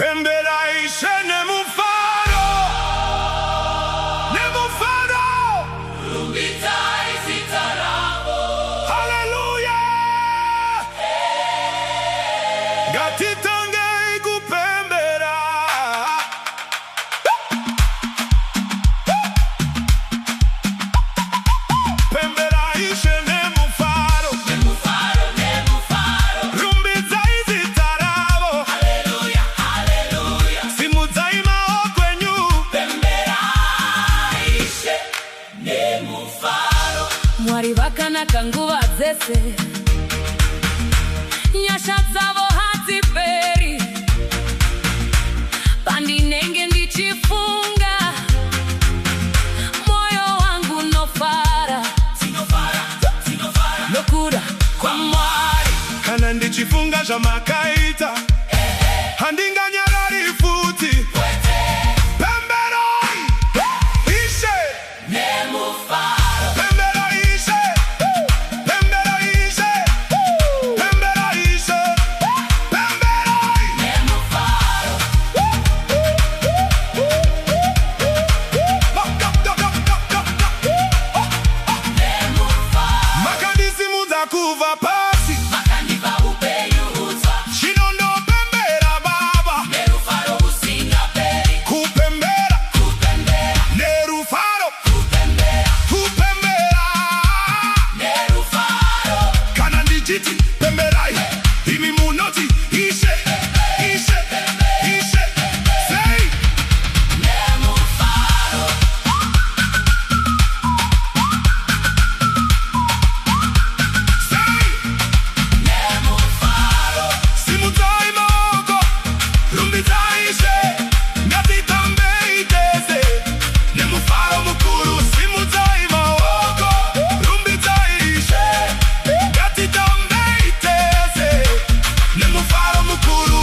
Pemberaishe nemufaro, nemufaro, Rumbitai zitarabo. haleluya. Gatitange kupembera. Pemberaishe nemufaro, Nemufaro, nemufaro. rumbidzai zita ravo, Hallelujah, hallelujah. simudzai maoko enyu. Pemberaishe nemufaro. Mwari vakanaka nguva dzese, nyasha dzavo hadziperi. Pandinenge ndichifunga, moyo wangu nofara, Tinofara, tinofara. nokuda Kwa Mwari. Kana ndichifunga zvamakaita, handinganyarari futi. Pemberai Ishe, Nemufaro. pemberai Ishe, pemberai Ishe, pemberai Ishe, pemberai. Nemufaro. Nemufaro. Makandisimudza kubva pasi, Makandipa upenyu hutsva. chinondopembera Baba, Nerufaro usingaperi. kupembera Kupembera, nerufaro, kupembera. kupembera. Nerufaro. Kana ndichiti pemberai, imi munoti Ishe, Ishe, Ishe. Say, Nemufaro. say, Nemufaro. simudzai maoko, rumbidzai Ishe, ngatitambei tese. Nemufaro mukuru, simudzai maoko, rumbidzai Ishe, ngatitambei tese. Nemufaro mukuru,